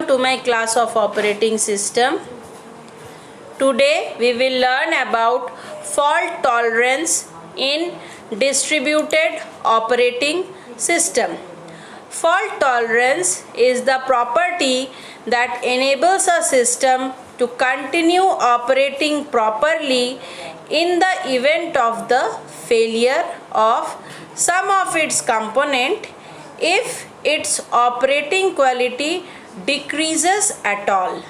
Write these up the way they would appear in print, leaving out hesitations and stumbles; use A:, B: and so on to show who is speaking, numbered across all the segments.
A: to my class of operating system. Today we will learn about fault tolerance in distributed operating system. Fault tolerance is the property that enables a system to continue operating properly in the event of the failure of some of its component if its operating quality decreases at all.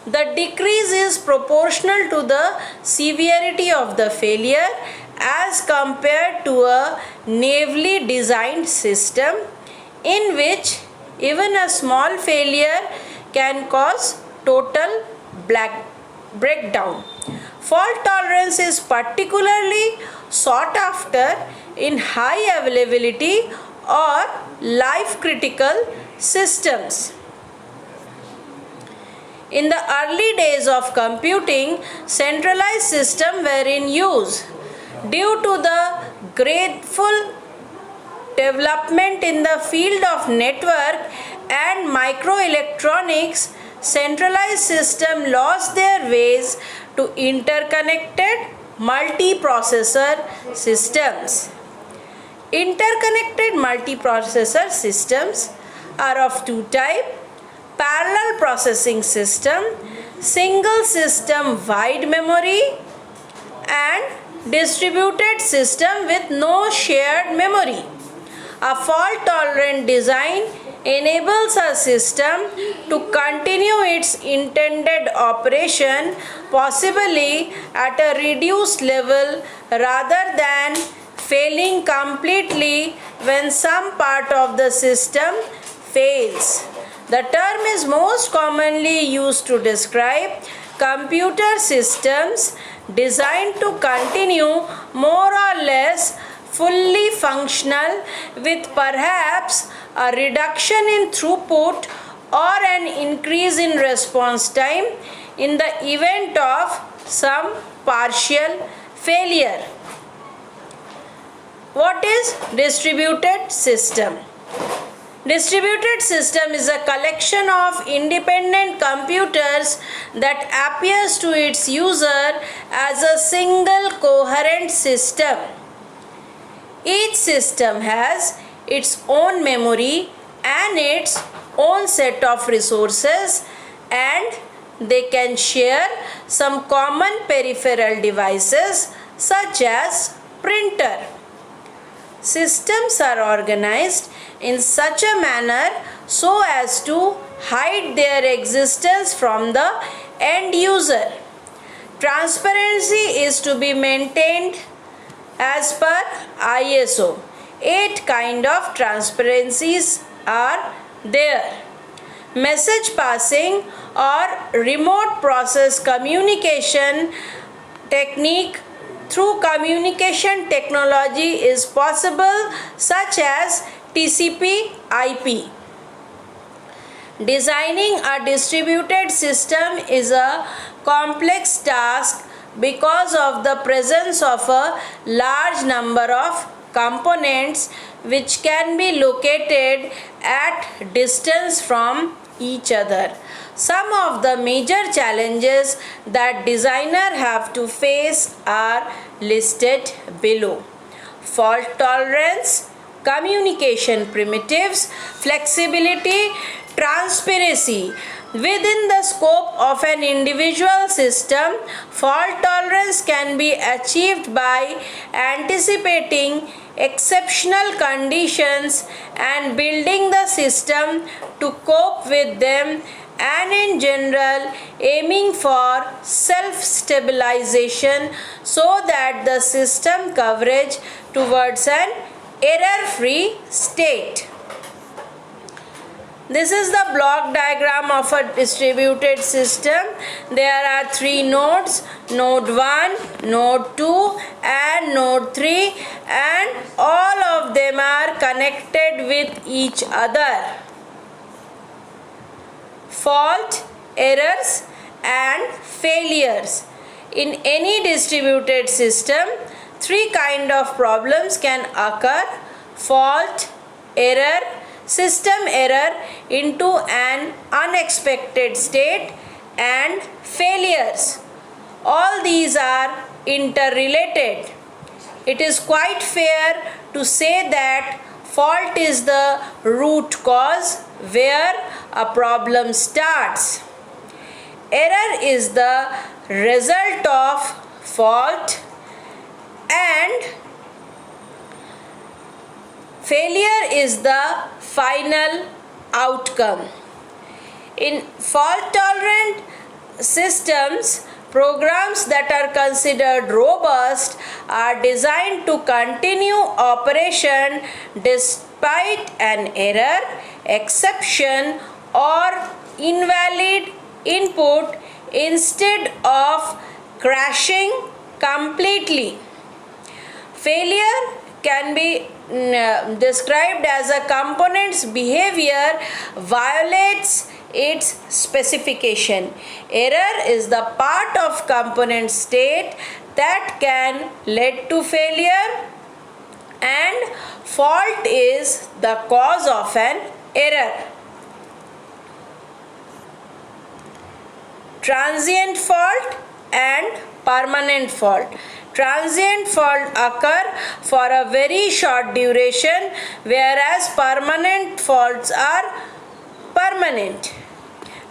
A: The decrease is proportional to the severity of the failure as compared to a naively designed system in which even a small failure can cause total breakdown. Fault tolerance is particularly sought after in high availability or life critical systems. In the early days of computing, centralized systems were in use. Due to the grateful development in the field of network and microelectronics, centralized systems lost their ways to interconnected multiprocessor systems. Interconnected multiprocessor systems are of two types: parallel processing system, single system wide memory, and distributed system with no shared memory. A fault tolerant design enables a system to continue its intended operation, possibly at a reduced level rather than failing completely when some part of the system fails. The term is most commonly used to describe computer systems designed to continue more or less fully functional with perhaps a reduction in throughput or an increase in response time in the event of some partial failure. What is distributed system? Distributed system is a collection of independent computers that appears to its user as a single coherent system. Each system has its own memory and its own set of resources, and they can share some common peripheral devices such as printer. Systems are organized in such a manner so as to hide their existence from the end user. Transparency is to be maintained as per ISO. 8 kinds of transparencies are there. Message passing or remote process communication technique through communication technology is possible, such as TCP/IP. Designing a distributed system is a complex task because of the presence of a large number of components which can be located at distance from each other. Some of the major challenges that designers have to face are listed below: fault tolerance, communication primitives, flexibility, transparency. Within the scope of an individual system, fault tolerance can be achieved by anticipating exceptional conditions and building the system to cope with them, and in general aiming for self-stabilization so that the system coverage towards an error-free state. This is the block diagram of a distributed system. There are 3 nodes: node 1, node 2 and node 3, and all of them are connected with each other. Fault, errors and failures. In any distributed system, 3 kinds of problems can occur: fault, error, system error into an unexpected state, and failures. All these are interrelated. It is quite fair to say that fault is the root cause where a problem starts. Error is the result of fault, and failure is the final outcome. In fault tolerant systems, programs that are considered robust are designed to continue operation despite an error, exception, or invalid input instead of crashing completely. Failure can be described as a component's behavior violates its specification. Error is the part of component state that can lead to failure, and fault is the cause of an error. Transient fault and permanent fault. Transient fault occur for a very short duration, whereas permanent faults are permanent.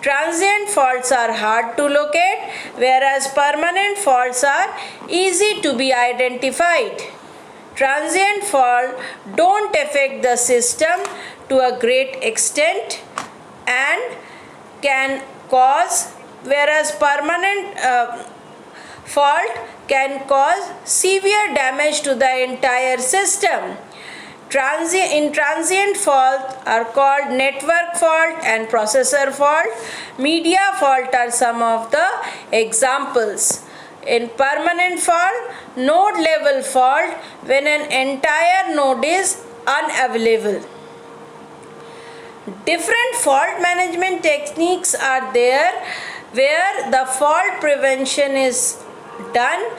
A: Transient faults are hard to locate, whereas permanent faults are easy to be identified. Transient faults don't affect the system to a great extent and can cause, whereas permanent fault can cause severe damage to the entire system. Transient faults are called network fault and processor fault. Media fault are some of the examples. In permanent fault, node level fault when an entire node is unavailable. Different fault management techniques are there where the fault prevention is done.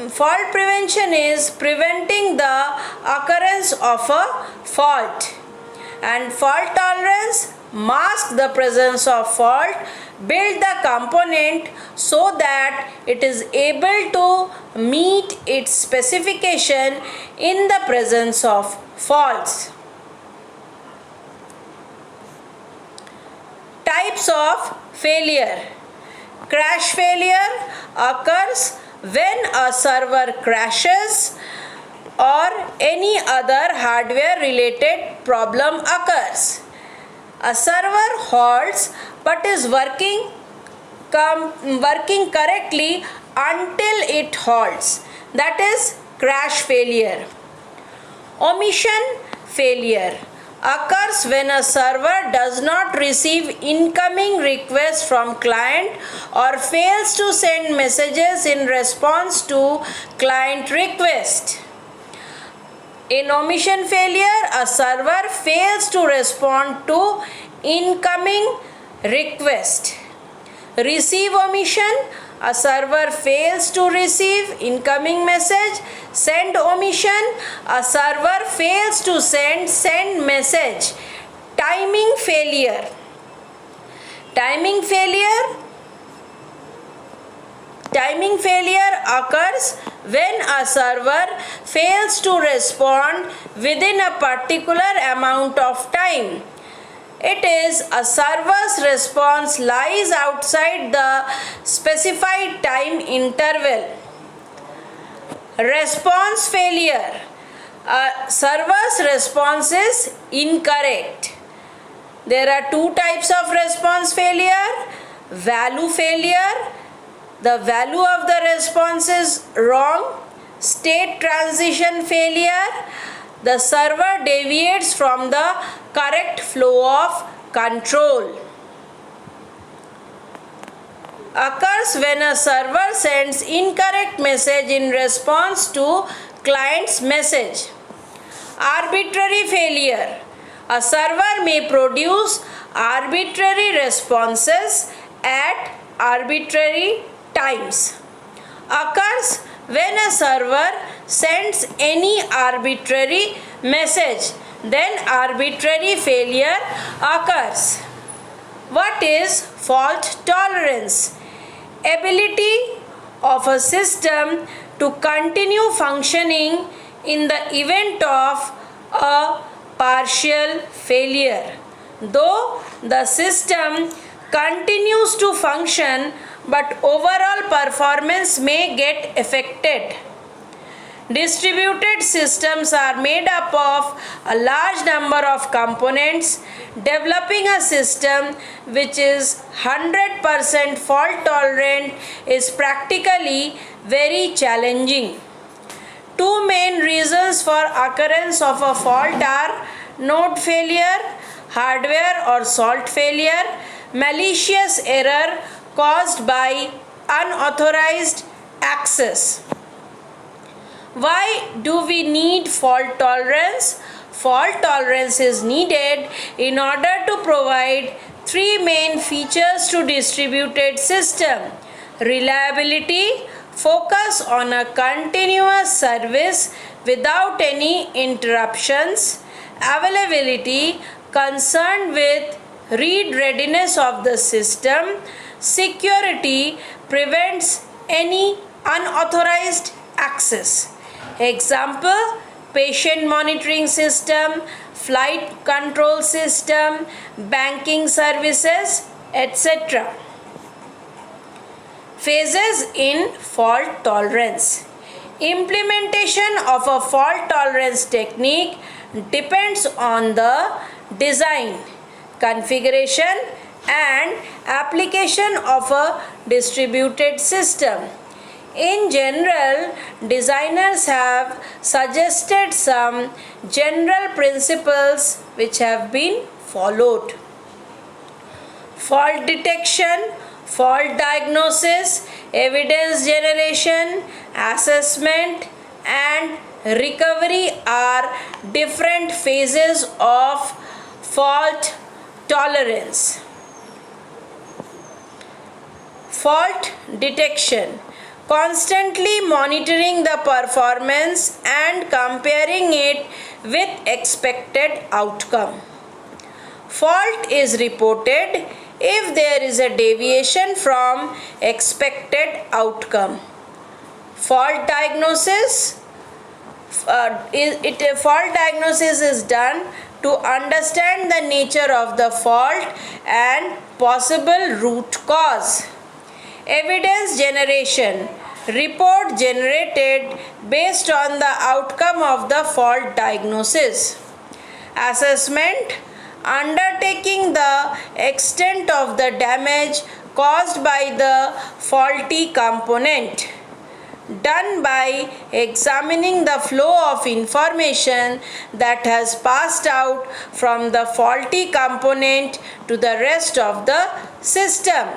A: Fault prevention is preventing the occurrence of a fault, and fault tolerance masks the presence of fault, build the component so that it is able to meet its specification in the presence of faults. Types of failure. Crash failure occurs when a server crashes or any other hardware related problem occurs. A server halts but is working correctly until it halts. That is crash failure. Omission failure occurs when a server does not receive incoming requests from client or fails to send messages in response to client request. In omission failure, a server fails to respond to incoming request. Receive omission, a server fails to receive incoming message. Send omission, a server fails to send message. Timing failure. Timing failure occurs when a server fails to respond within a particular amount of time. It is a server's response lies outside the specified time interval. Response failure. A server's response is incorrect. There are two types of response failure. Value failure. The value of the response is wrong. State transition failure. The server deviates from the correct flow of control. Occurs when a server sends incorrect message in response to client's message. Arbitrary failure. A server may produce arbitrary responses at arbitrary times. Occurs when a server sends any arbitrary message, then arbitrary failure occurs. What What is fault tolerance? Ability of a system to continue functioning in the event of a partial failure. Though the system continues to function, but overall performance may get affected. Distributed systems are made up of a large number of components. Developing a system which is 100% fault tolerant is practically very challenging. Two main reasons for occurrence of a fault are node failure, hardware or salt failure, malicious error caused by unauthorized access. Why do we need fault tolerance? Fault tolerance is needed in order to provide three main features to distributed system: reliability, focus on a continuous service without any interruptions; availability, concerned with read readiness of the system; security, prevents any unauthorized access. Example: patient monitoring system, flight control system, banking services, etc. Phases in fault tolerance. Implementation of a fault tolerance technique depends on the design, configuration, and application of a distributed system. In general, designers have suggested some general principles which have been followed. Fault detection, fault diagnosis, evidence generation, assessment, and recovery are different phases of fault tolerance. Fault detection: constantly monitoring the performance and comparing it with expected outcome. Fault is reported if there is a deviation from expected outcome. Fault diagnosis fault diagnosis is done to understand the nature of the fault and possible root cause. Evidence generation: report generated based on the outcome of the fault diagnosis. Assessment: undertaking the extent of the damage caused by the faulty component, done by examining the flow of information that has passed out from the faulty component to the rest of the system.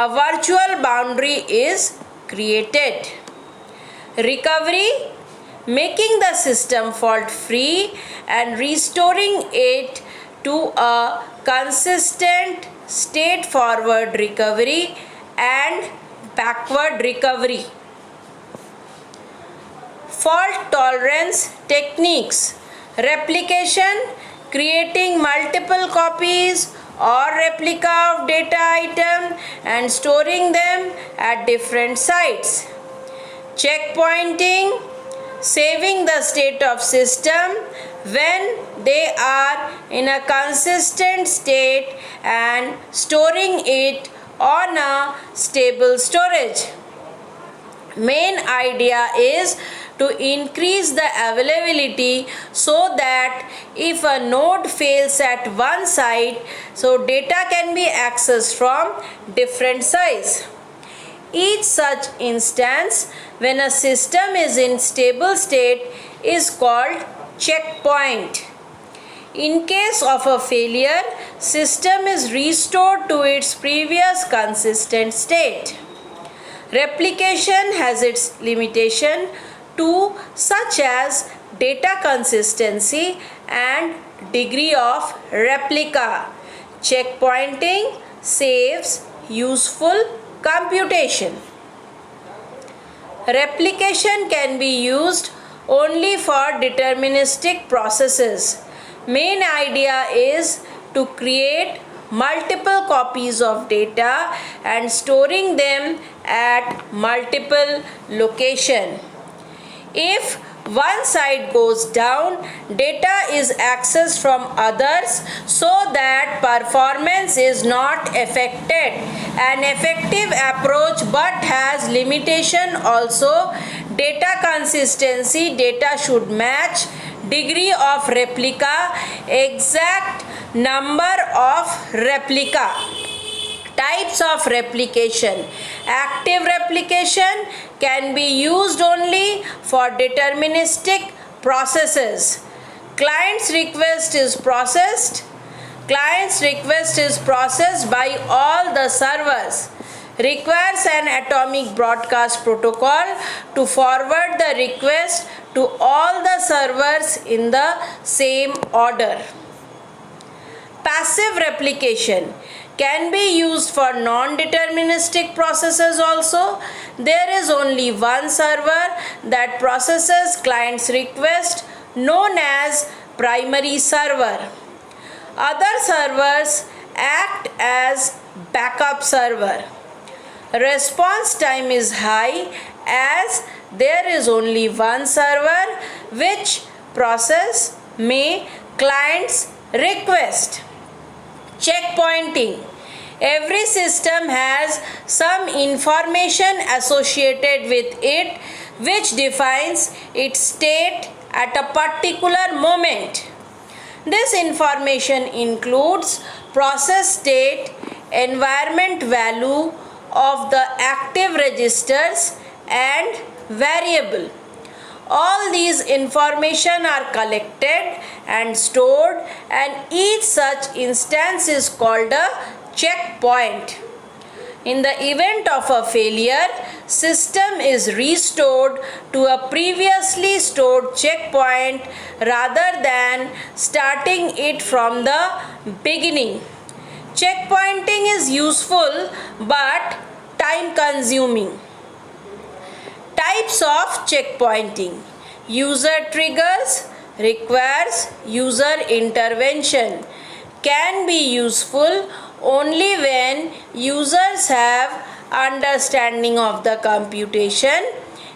A: A virtual boundary is created. Recovery: making the system fault free and restoring it to a consistent state. Forward recovery and backward recovery. Fault tolerance techniques: replication, creating multiple copies or replica of data item and storing them at different sites. Checkpointing, saving the state of system when they are in a consistent state and storing it on a stable storage. Main idea is to increase the availability so that if a node fails at one site, so data can be accessed from different sites. Each such instance, when a system is in stable state, is called checkpoint. In case of a failure, system is restored to its previous consistent state. Replication has its limitation too, such as data consistency and degree of replica. Checkpointing saves useful computation. Replication can be used only for deterministic processes. Main idea is to create multiple copies of data and storing them at multiple location. If one side goes down, data is accessed from others so that performance is not affected. An effective approach but has limitation also. Data consistency, data should match, degree of replica, exact number of replica. Types of replication. Active replication can be used only for deterministic processes. Client's request is processed. Client's request is processed by all the servers. Requires an atomic broadcast protocol to forward the request to all the servers in the same order. Passive replication can be used for non-deterministic processes also. There is only one server that processes client's request, known as primary server. Other servers act as backup server. Response time is high as there is only one server which process may client's request. Checkpointing. Every system has some information associated with it which defines its state at a particular moment. This information includes process state, environment value of the active registers, and variable. All these information are collected and stored, and each such instance is called a checkpoint. In the event of a failure, system is restored to a previously stored checkpoint rather than starting it from the beginning. Checkpointing is useful but time consuming. Types of checkpointing. User triggers requires user intervention. Can be useful only when users have understanding of the computation.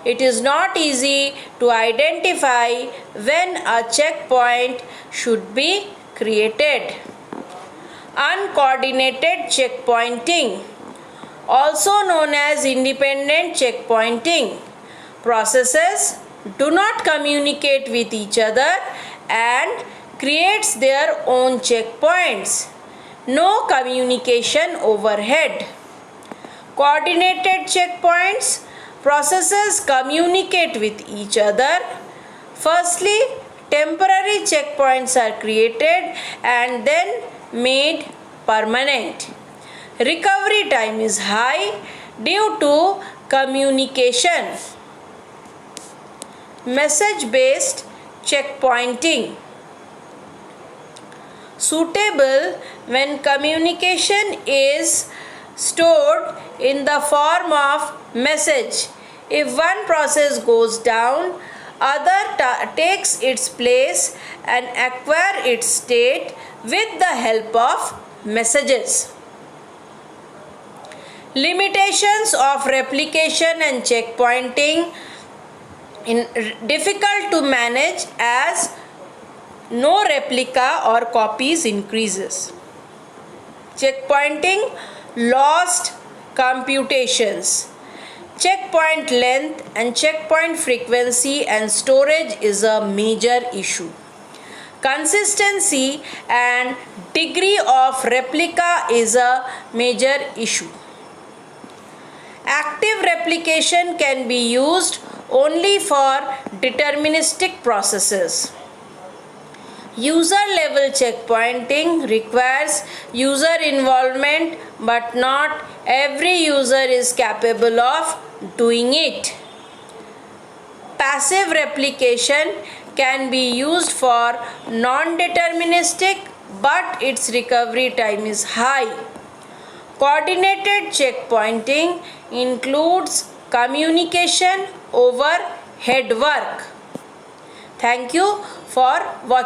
A: It is not easy to identify when a checkpoint should be created. Uncoordinated checkpointing, also known as independent checkpointing. Processes do not communicate with each other and creates their own checkpoints. No communication overhead. Coordinated checkpoints. Processes communicate with each other. Firstly, temporary checkpoints are created and then made permanent. Recovery time is high due to communication. Message-based checkpointing. Suitable when communication is stored in the form of message. If one process goes down, other takes its place and acquire its state with the help of messages. Limitations of replication and checkpointing. Difficult to manage as no replica or copies increases. Checkpointing, lost computations. Checkpoint length and checkpoint frequency and storage is a major issue. Consistency and degree of replica is a major issue. Active replication can be used only for deterministic processes. User level checkpointing requires user involvement, but not every user is capable of doing it. Passive replication can be used for non-deterministic, but its recovery time is high. Coordinated checkpointing includes communication over head work. Thank you for watching.